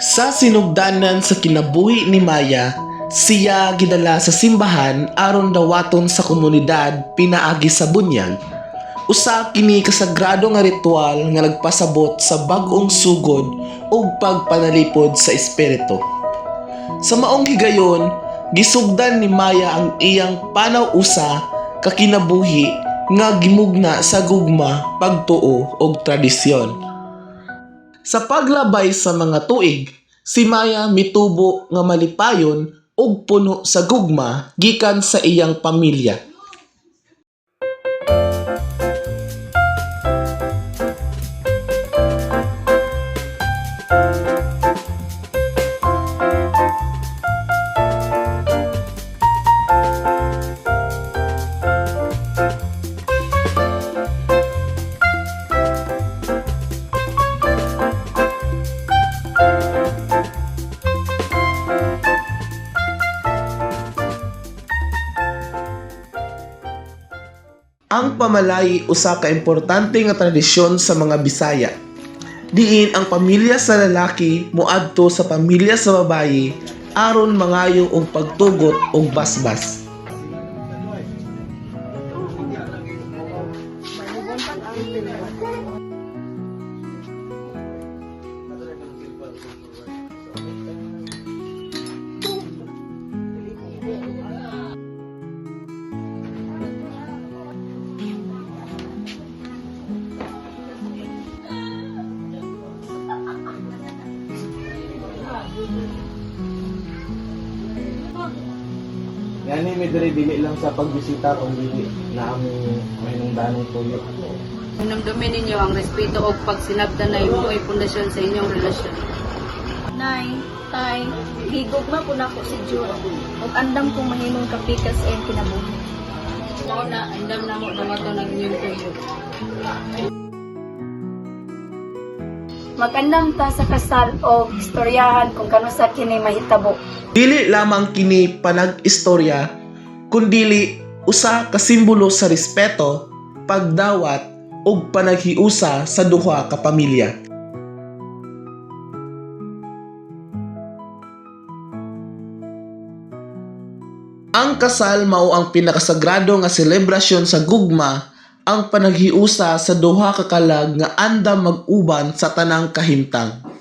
Sa sinugdanan sa kinabuhi ni Maya, siya gidala sa simbahan aron dawaton sa komunidad pinaagi sa bunyag. Usa kini kasagrado nga ritual nga nagpasabot sa bag-ong sugod ug pagpanalipod sa espiritu. Sa maong higayon, gisugdan ni Maya ang iyang panaw-usa ka kinabuhi nga gimugna sa gugma, pagtuo ug tradisyon. Sa paglabay sa mga tuig, si Maya mitubo nga malipayon ug puno sa gugma gikan sa iyang pamilya. Ang pamalay usa ka importante nga tradisyon sa mga Bisaya. Diin ang pamilya sa lalaki moadto sa pamilya sa babayi aron mangayo og pagtugot og basbas. Yani may dili lang sa pagbisita kung dili na among mahinungdanong tuyo. Namdamin ninyo ang respeto o pagsinabdan na imo ay pundasyon sa inyong relasyon. Nay, tay, higugma po na ko si Jun. Ug andam kong mahimong kapikas and kinabuhi. Mao na, andam na mo dawaton ang inyong tuyo. Magandam ta sa kasal o istoryahan kung kano sa kini mahitabo. Dili lamang kini panag-istorya, kundili usa ka simbolo sa respeto, pagdawat ug panaghiusa sa duha ka pamilya. Ang kasal mao ang pinakasagrado nga selebrasyon sa gugma, ang panaghiusa sa duha ka kalag nga andam mag-uban sa tanang kahimtang.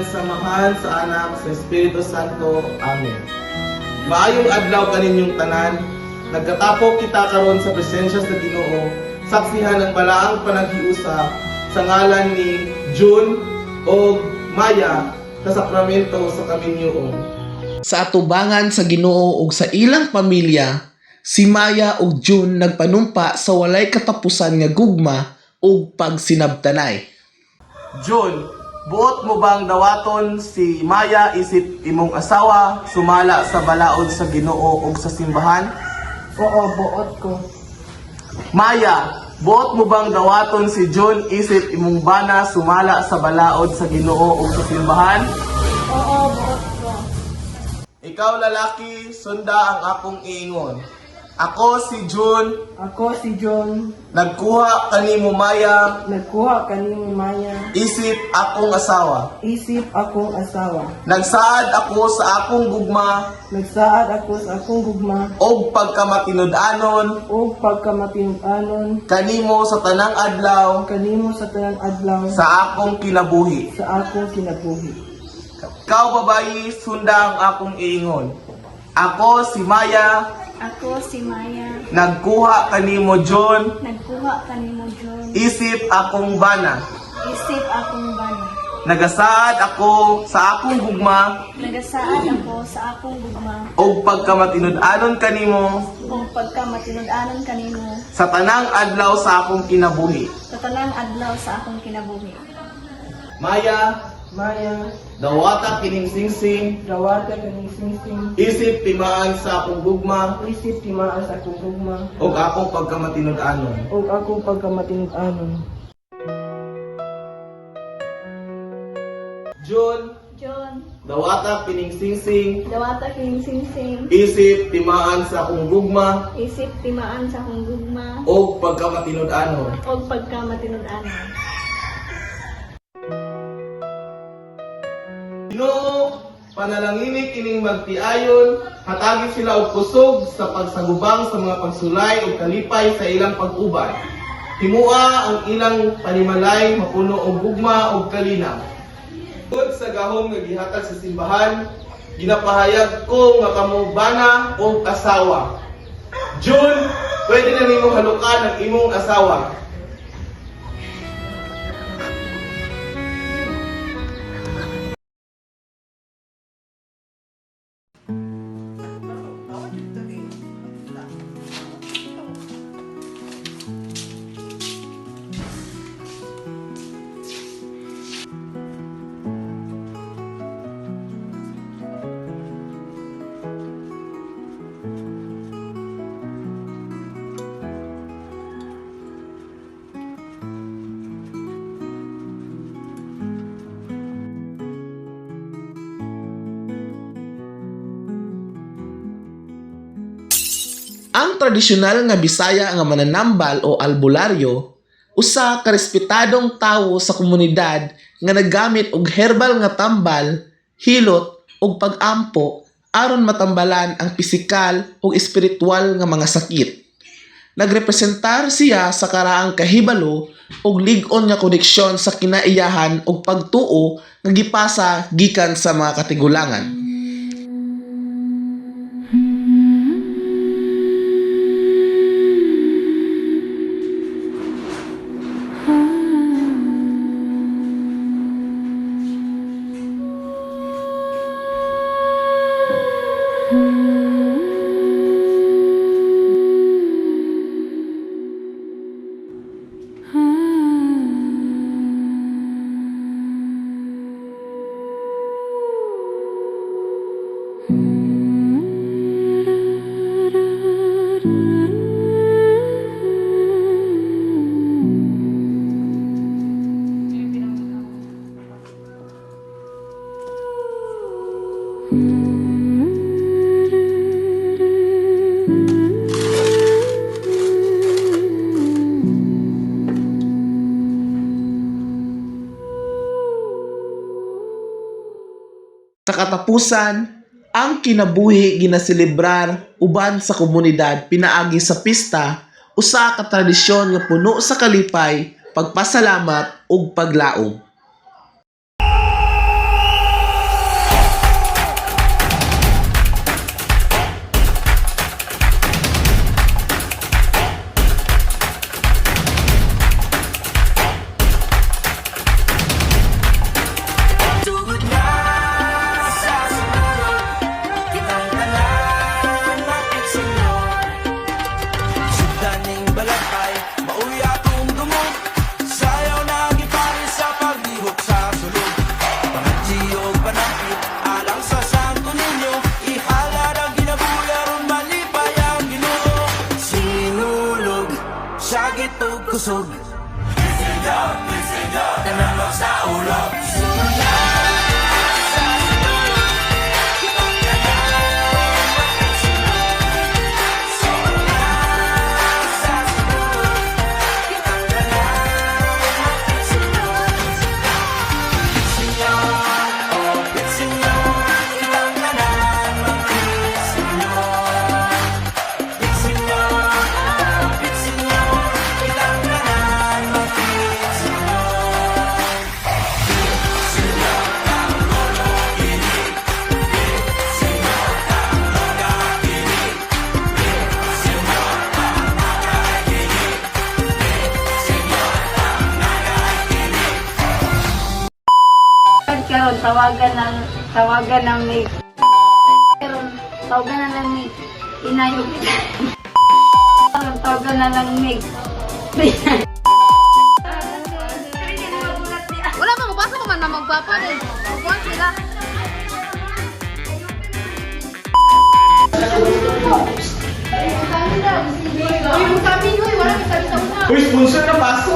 Sa Mahal, sa Anak, sa Espiritu Santo. Amen. Maayong adlaw kaninyong tanan. Nagkatapo kita karon sa presensya sa Ginoo, saksihan ang balaang panaghiusa sa ngalan ni June o Maya sa sakramento sa kaminyoon. Sa atubangan sa Ginoo ug sa ilang pamilya, si Maya ug June nagpanumpa sa walay katapusan nga gugma ug pagsinabtanay. June, buot mo bang dawaton si Maya isip imong asawa sumala sa balaod sa Ginoo ug sa simbahan? Oo, buot ko. Maya, buot mo bang dawaton si June isip imong bana sumala sa balaod sa Ginoo ug sa simbahan? Oo, buot ko. Ikaw lalaki, sunda ang akong iingon. Ako si June, Ako si John, nagkuha kanimo Maya, nagkuha kanimo Maya, isip akong asawa. isip akong asawa. Nagsaad ako sa akong gugma Nagsaad ako sa akong gugma og pagkamatinud-anon o pagkamatinud-anon kanimo sa tanang adlaw kanimo sa tanang adlaw sa akong kinabuhi. sa akong kinabuhi. Ikaw babayi, sunda ang akong iingon. Ako si Maya, Ako si Maya. nagkuha kanimo John, Nagkuha kanimo John. isip akong bana. Isip akong bana. Nagasaad ako sa akong gugma Nagasaad ako sa akong gugma. og pagkamatinud-anon kanimo Kung pagkamatinud-anon kanimo sa tanang adlaw sa akong kinabuhi. sa tanang adlaw sa akong kinabuhi. Maya, Maya, dawata kining singsing, dawata kaning singsing, isip timaan sa akong gugma isip timaan sa akong gugma og akong pagkamatinud-anon. o akong pagkamatinud-anon. June, John, dawata kining singsing, dawata kining singsing. isip timaan sa akong gugma Isip timaan sa akong gugma. og pagkamatinud-anon. O pagkamatinud-anon. Ginoo, panalangini kining magtiayon, hatagi sila og kusog sa pagsagubang sa mga pagsulay ug kalipay sa ilang pag-ubay. Himua ang ilang panimalay mapuno og gugma ug kalinaw. Tungod sa gahom nga gihatag sa simbahan, ginapahayag ko nga kamo bana o asawa. June, pwede na nimo halukan ang imong asawa. Ang tradisyonal nga Bisaya nga mananambal o albularyo, usa ka respetadong tawo sa komunidad nga naggamit og herbal nga tambal, hilot ug pag-ampo aron matambalan ang pisikal ug espiritual nga mga sakit. Nagrepresentar siya sa karaang kahibalo ug lig-on nga koneksyon sa kinaiyahan ug pagtuo nga gipasa gikan sa mga katigulangan. Sa katapusan, ang kinabuhi ginaselebrar uban sa komunidad pinaagi sa pista, usa ka tradisyon nga puno sa kalipay, pagpasalamat ug paglaom. Tugod na sa sumunod, kitang tanan, mapit Senyor. sakit o kusog. Tanan mo sa ulo. Karon tawagan ng may karon tawagan na lang ni inayog. Karon tawagan na lang ni Wala pa, mabasa ko man na magpapa rin. Magpuan sila. Uy, sponsor na paso!